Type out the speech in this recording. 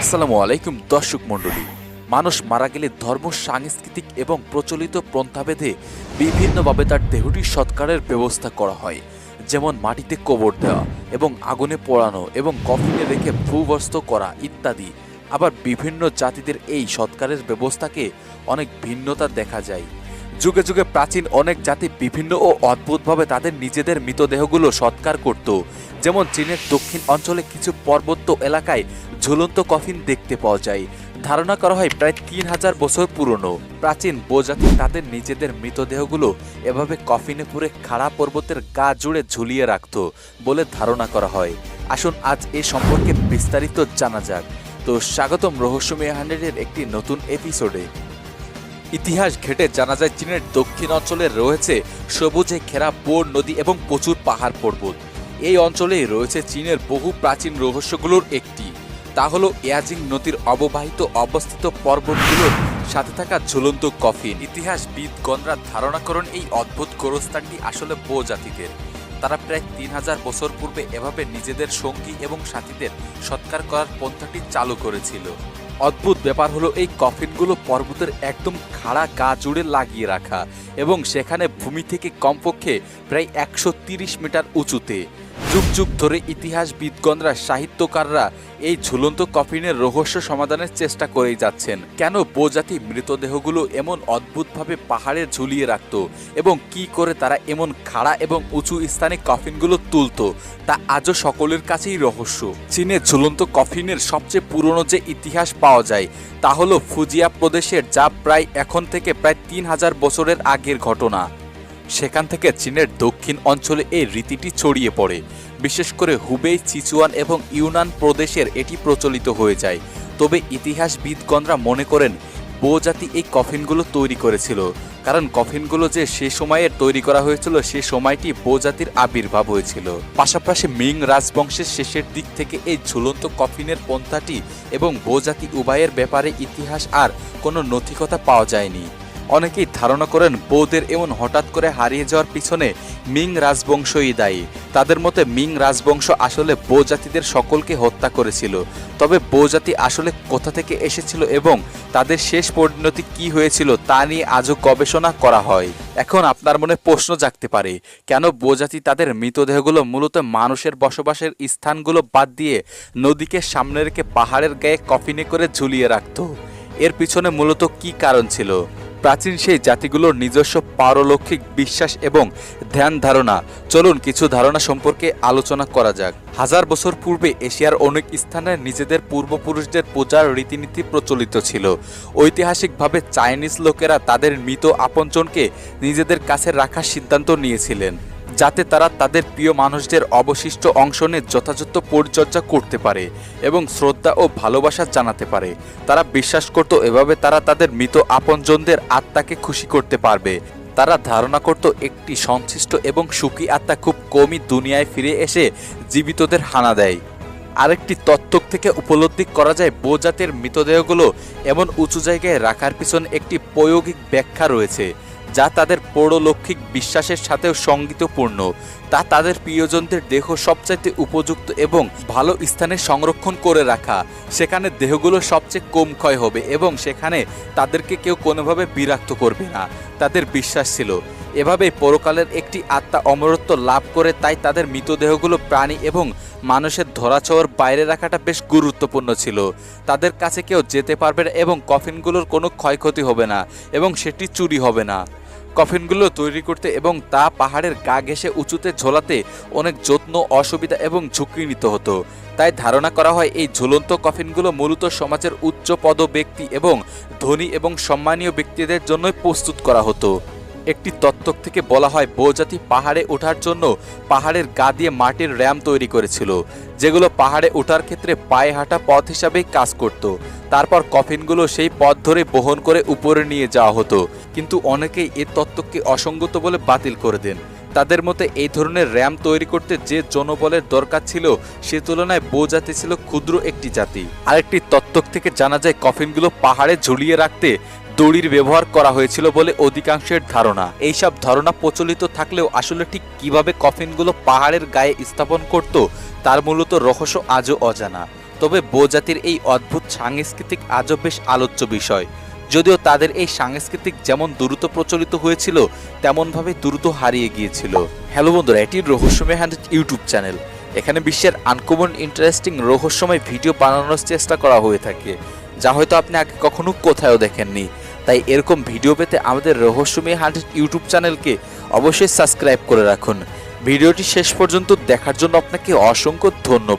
আসসালামু আলাইকুম দর্শক মণ্ডলী। মানুষ মারা গেলে ধর্ম, সাংস্কৃতিক এবং প্রচলিত প্রন্থাভেদে বিভিন্নভাবে তার দেহটি সৎকারের ব্যবস্থা করা হয়, যেমন মাটিতে কবর দেওয়া এবং আগুনে পোড়ানো এবং কফিনে রেখে ভূবস্ত করা ইত্যাদি। আবার বিভিন্ন জাতিদের এই সৎকারের ব্যবস্থাকে অনেক ভিন্নতা দেখা যায়। যুগে যুগে প্রাচীন অনেক জাতি বিভিন্ন ও অদ্ভুতভাবে তাদের নিজেদের মৃতদেহগুলো সৎকার করত। যেমন চীনের দক্ষিণ অঞ্চলে কিছু পার্বত্য এলাকায় ঝুলন্ত কফিন দেখতে পাওয়া যায়। ধারণা করা হয় প্রায় ৩,০০০ বছর পুরনো। প্রাচীন বোজাতি তাদের নিজেদের মৃতদেহগুলো এভাবে কফিনে পুরে খাড়া পর্বতের গা জুড়ে ঝুলিয়ে রাখত বলে ধারণা করা হয়। আসুন আজ এ সম্পর্কে বিস্তারিত জানা যাক। তো স্বাগতম রহস্যময় 100-এর একটি নতুন এপিসোডে। ইতিহাস ঘেটে জানা যায় চীনের দক্ষিণ অঞ্চলে রয়েছে সবুজে ঘেরা বোর নদী এবং প্রচুর পাহাড় পর্বত। এই অঞ্চলেই রয়েছে চীনের বহু প্রাচীন রহস্যগুলোর একটি, তা হলো ইয়াজিং নদীর অববাহিত অবস্থিত পর্বতগুলোর সাথে থাকা ঝুলন্ত কফিন। ইতিহাসবিদগণরা ধারণা করেন এই অদ্ভুত গোরস্থানটি আসলে বো জাতিদের। তারা প্রায় ৩,০০০ বছর পূর্বে এভাবে নিজেদের সঙ্গী এবং সাথীদের সৎকার করার পন্থাটি চালু করেছিল। অদ্ভুত ব্যাপার হলো এই কফিনগুলো পর্বতের একদম খাড়া গা জুড়ে লাগিয়ে রাখা এবং সেখানে ভূমি থেকে কমপক্ষে প্রায় ১৩০ মিটার উঁচুতে। যুগ যুগ ধরে ইতিহাসবিদগণরা, সাহিত্যকাররা এই ঝুলন্ত কফিনের রহস্য সমাধানের চেষ্টা করেই যাচ্ছেন। কেন বোজাতি মৃতদেহগুলো এমন অদ্ভুতভাবে পাহাড়ে ঝুলিয়ে রাখত এবং কি করে তারা এমন খাড়া এবং উঁচু স্থানে কফিনগুলো তুলত, তা আজও সকলের কাছেই রহস্য। চীনের ঝুলন্ত কফিনের সবচেয়ে পুরনো যে ইতিহাস পাওয়া যায় তা হলো ফুজিয়া প্রদেশের, যা এখন থেকে প্রায় ৩,০০০ বছরের আগের ঘটনা। সেখান থেকে চীনের দক্ষিণ অঞ্চলে এই রীতিটি ছড়িয়ে পড়ে। বিশেষ করে হুবেই, সিচুয়ান এবং ইউনান প্রদেশের এটি প্রচলিত হয়ে যায়। তবে ইতিহাসবিদগণরা মনে করেন বো জাতি এই কফিনগুলো তৈরি করেছিল, কারণ কফিনগুলো যে সে সময়ের তৈরি করা হয়েছিল সে সময়টি বো জাতির আবির্ভাব হয়েছিল। পাশাপাশি মিং রাজবংশের শেষের দিক থেকে এই ঝুলন্ত কফিনের পন্থাটি এবং বো জাতি উভয়ের ব্যাপারে ইতিহাস আর কোনো নথিকথা পাওয়া যায়নি। অনেকেই ধারণা করেন বৌদ্ধের এমন হঠাৎ করে হারিয়ে যাওয়ার পিছনে মিং রাজবংশই দায়ী। তাদের মতে মিং রাজবংশ আসলে বো জাতিদের সকলকে হত্যা করেছিল। তবে বো জাতি আসলে কোথা থেকে এসেছিল এবং তাদের শেষ পরিণতি কি হয়েছিল তা নিয়ে আজও গবেষণা করা হয়। এখন আপনার মনে প্রশ্ন জাগতে পারে, কেন বো জাতি তাদের মৃতদেহগুলো মূলত মানুষের বসবাসের স্থানগুলো বাদ দিয়ে নদীকে সামনে রেখে পাহাড়ের গায়ে কফিনে করে ঝুলিয়ে রাখত? এর পিছনে মূলত কি কারণ ছিল? প্রাচীন সেই জাতিগুলোর নিজস্ব পারলৌকিক বিশ্বাস এবং ধ্যান ধারণা। চলুন কিছু ধারণা সম্পর্কে আলোচনা করা যাক। ১০০০ বছর পূর্বে এশিয়ার অনেক স্থানে নিজেদের পূর্বপুরুষদের পূজার রীতিনীতি প্রচলিত ছিল। ঐতিহাসিকভাবে চাইনিজ লোকেরা তাদের মৃত আপনজনকে নিজেদের কাছে রাখার সিদ্ধান্ত নিয়েছিলেন, যাতে তারা তাদের প্রিয় মানুষদের অবশিষ্ট অংশ নিয়ে যথাযথ পরিচর্যা করতে পারে এবং শ্রদ্ধা ও ভালোবাসা জানাতে পারে। তারা বিশ্বাস করত এভাবে তারা তাদের মৃত আপনজনদের আত্মাকে খুশি করতে পারবে। তারা ধারণা করত একটি সংশ্লিষ্ট এবং সুখী আত্মা খুব কমই দুনিয়ায় ফিরে এসে জীবিতদের হানা দেয়। আরেকটি তত্ত্ব থেকে উপলব্ধি করা যায় বো জাতের মৃতদেহগুলো এমন উঁচু জায়গায় রাখার পিছনে একটি প্রায়োগিক ব্যাখ্যা রয়েছে, যা তাদের পৌরলৌকিক বিশ্বাসের সাথেও সঙ্গতিপূর্ণ। তা তাদের প্রিয়জনদের দেহ সবচাইতে উপযুক্ত এবং ভালো স্থানে সংরক্ষণ করে রাখা। সেখানে দেহগুলো সবচেয়ে কম ক্ষয় হবে এবং সেখানে তাদেরকে কেউ কোনোভাবে বিরক্ত করবে না। তাদের বিশ্বাস ছিল এভাবেই পরকালের একটি আত্মা অমরত্ব লাভ করে। তাই তাদের মৃতদেহগুলো প্রাণী এবং মানুষের ধরাছোঁয়ার বাইরে রাখাটা বেশ গুরুত্বপূর্ণ ছিল। তাদের কাছে কেউ যেতে পারবে না এবং কফিনগুলোর কোনো ক্ষয়ক্ষতি হবে না এবং সেটি চুরি হবে না। কফিনগুলো তৈরি করতে এবং তা পাহাড়ের গা ঘেঁষে উঁচুতে ঝোলাতে অনেক যত্ন, অসুবিধা এবং ঝুঁকি নিতে হতো। তাই ধারণা করা হয় এই ঝুলন্ত কফিনগুলো মূলত সমাজের উচ্চপদ ব্যক্তি এবং ধনী এবং সম্মানীয় ব্যক্তিদের জন্যই প্রস্তুত করা হতো। একটি তত্ত্ব থেকে বলা হয় বো জাতি পাহাড়ে ওঠার জন্য পাহাড়ের গা দিয়ে মাটির র্যাম্প তৈরি করেছিল, যেগুলো পাহাড়ে ওঠার ক্ষেত্রে পায়ে হাঁটা পথ হিসাবেই কাজ করত। তারপর কফিনগুলো সেই পথ ধরে বহন করে উপরে নিয়ে যাওয়া হতো। কিন্তু অনেকেই এই তত্ত্বকে অসঙ্গত বলে বাতিল করে দেন। তাদের মতে এই ধরনের র্যাম্প তৈরি করতে যে জনবলের দরকার ছিল সে তুলনায় বো জাতি ছিল ক্ষুদ্র একটি জাতি। আরেকটি তত্ত্ব থেকে জানা যায় কফিনগুলো পাহাড়ে ঝুলিয়ে রাখতে দড়ির ব্যবহার করা হয়েছিল বলে অধিকাংশের ধারণা। এইসব ধারণা প্রচলিত থাকলেও আসলে ঠিক কিভাবে কফিনগুলো পাহাড়ের গায়ে স্থাপন করত তার মূলত রহস্য আজও অজানা। তবে বো জাতির এই অদ্ভুত সাংস্কৃতিক আজও বেশ আলোচ্য বিষয়, যদিও তাদের এই সাংস্কৃতিক যেমন দ্রুত প্রচলিত হয়েছিল তেমনভাবে দ্রুত হারিয়ে গিয়েছিল। হ্যালো বন্ধুরা, এটি রহস্যময় 100 ইউটিউব চ্যানেল। এখানে বিশ্বের আনকমন ইন্টারেস্টিং রহস্যময় ভিডিও বানানোর চেষ্টা করা হয়ে থাকে, যা হয়তো আপনি আগে কখনো কোথাও দেখেননি। তাই এরকম ভিডিও পেতে আমাদের রহস্যময় 100 ইউটিউব চ্যানেলকে অবশ্যই সাবস্ক্রাইব করে রাখুন। ভিডিওটি শেষ পর্যন্ত দেখার জন্য আপনাকে অসংখ্য ধন্যবাদ।